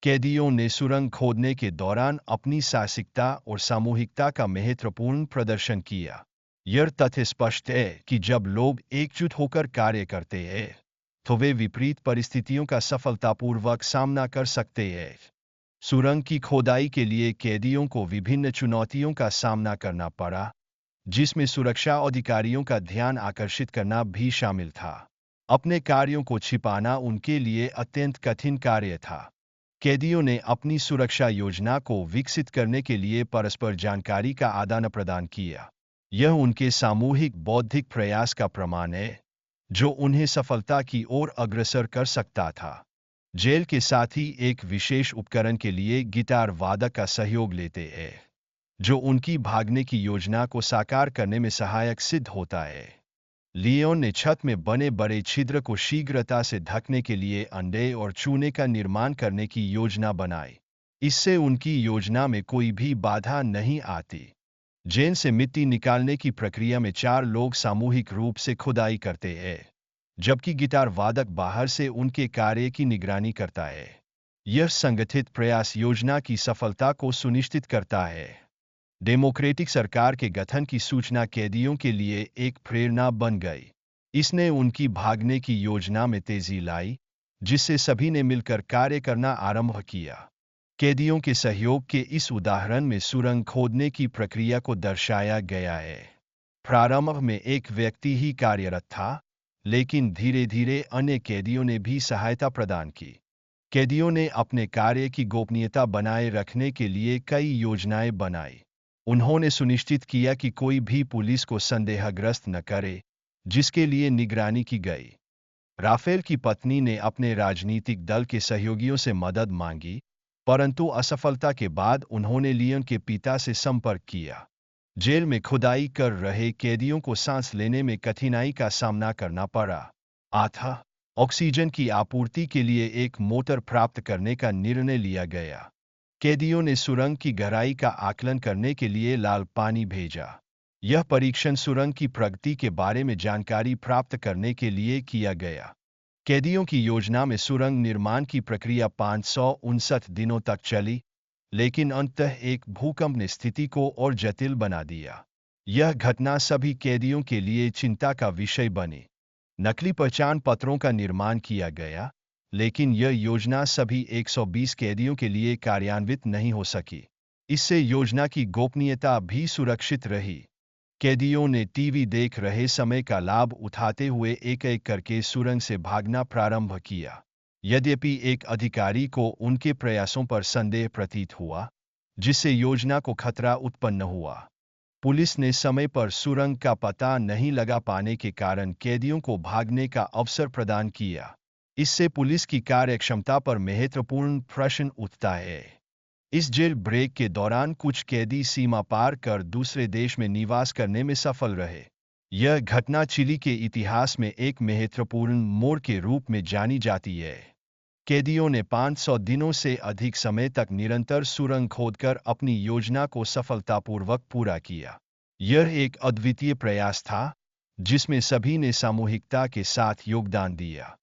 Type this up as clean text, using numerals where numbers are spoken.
कैदियों ने सुरंग खोदने के दौरान अपनी साहसिकता और सामूहिकता का महत्वपूर्ण प्रदर्शन किया। यह तथ्य स्पष्ट है कि जब लोग एकजुट होकर कार्य करते हैं, तो वे विपरीत परिस्थितियों का सफलतापूर्वक सामना कर सकते हैं। सुरंग की खोदाई के लिए कैदियों को विभिन्न चुनौतियों का सामना करना पड़ा, जिसमें सुरक्षा अधिकारियों का ध्यान आकर्षित करना भी शामिल था। अपने कार्यों को छिपाना उनके लिए अत्यंत कठिन कार्य था। कैदियों ने अपनी सुरक्षा योजना को विकसित करने के लिए परस्पर जानकारी का आदान प्रदान किया। यह उनके सामूहिक बौद्धिक प्रयास का प्रमाण है, जो उन्हें सफलता की ओर अग्रसर कर सकता था। जेल के साथ ही एक विशेष उपकरण के लिए गिटार वादक का सहयोग लेते हैं, जो उनकी भागने की योजना को साकार करने में सहायक सिद्ध होता है। लियोन ने छत में बने बड़े छिद्र को शीघ्रता से ढकने के लिए अंडे और चूने का निर्माण करने की योजना बनाई। इससे उनकी योजना में कोई भी बाधा नहीं आती। जेल से मिट्टी निकालने की प्रक्रिया में 4 लोग सामूहिक रूप से खुदाई करते हैं, जबकि गिटार वादक बाहर से उनके कार्य की निगरानी करता है। यह संगठित प्रयास योजना की सफलता को सुनिश्चित करता है। डेमोक्रेटिक सरकार के गठन की सूचना कैदियों के लिए एक प्रेरणा बन गई। इसने उनकी भागने की योजना में तेजी लाई, जिससे सभी ने मिलकर कार्य करना आरंभ किया। कैदियों के सहयोग के इस उदाहरण में सुरंग खोदने की प्रक्रिया को दर्शाया गया है। प्रारंभ में एक व्यक्ति ही कार्यरत था, लेकिन धीरे धीरे अन्य कैदियों ने भी सहायता प्रदान की। कैदियों ने अपने कार्य की गोपनीयता बनाए रखने के लिए कई योजनाएं बनाई। उन्होंने सुनिश्चित किया कि कोई भी पुलिस को संदेहग्रस्त न करे, जिसके लिए निगरानी की गई। राफेल की पत्नी ने अपने राजनीतिक दल के सहयोगियों से मदद मांगी, परंतु असफलता के बाद उन्होंने लियोन के पिता से संपर्क किया। जेल में खुदाई कर रहे कैदियों को सांस लेने में कठिनाई का सामना करना पड़ा। अतः ऑक्सीजन की आपूर्ति के लिए एक मोटर प्राप्त करने का निर्णय लिया गया। कैदियों ने सुरंग की गहराई का आकलन करने के लिए लाल पानी भेजा। यह परीक्षण सुरंग की प्रगति के बारे में जानकारी प्राप्त करने के लिए किया गया। कैदियों की योजना में सुरंग निर्माण की प्रक्रिया 559 दिनों तक चली, लेकिन अंततः एक भूकंप ने स्थिति को और जटिल बना दिया। यह घटना सभी कैदियों के लिए चिंता का विषय बनी। नकली पहचान पत्रों का निर्माण किया गया, लेकिन यह योजना सभी 120 कैदियों के लिए कार्यान्वित नहीं हो सकी। इससे योजना की गोपनीयता भी सुरक्षित रही। कैदियों ने टीवी देख रहे समय का लाभ उठाते हुए एक-एक करके सुरंग से भागना प्रारंभ किया। यद्यपि एक अधिकारी को उनके प्रयासों पर संदेह प्रतीत हुआ, जिससे योजना को खतरा उत्पन्न हुआ। पुलिस ने समय पर सुरंग का पता नहीं लगा पाने के कारण कैदियों को भागने का अवसर प्रदान किया। इससे पुलिस की कार्यक्षमता पर महत्वपूर्ण प्रश्न उठता है। इस जेल ब्रेक के दौरान कुछ कैदी सीमा पार कर दूसरे देश में निवास करने में सफल रहे। यह घटना चिली के इतिहास में एक महत्वपूर्ण मोड़ के रूप में जानी जाती है। कैदियों ने 500 दिनों से अधिक समय तक निरंतर सुरंग खोदकर अपनी योजना को सफलतापूर्वक पूरा किया। यह एक अद्वितीय प्रयास था, जिसमें सभी ने सामूहिकता के साथ योगदान दिया।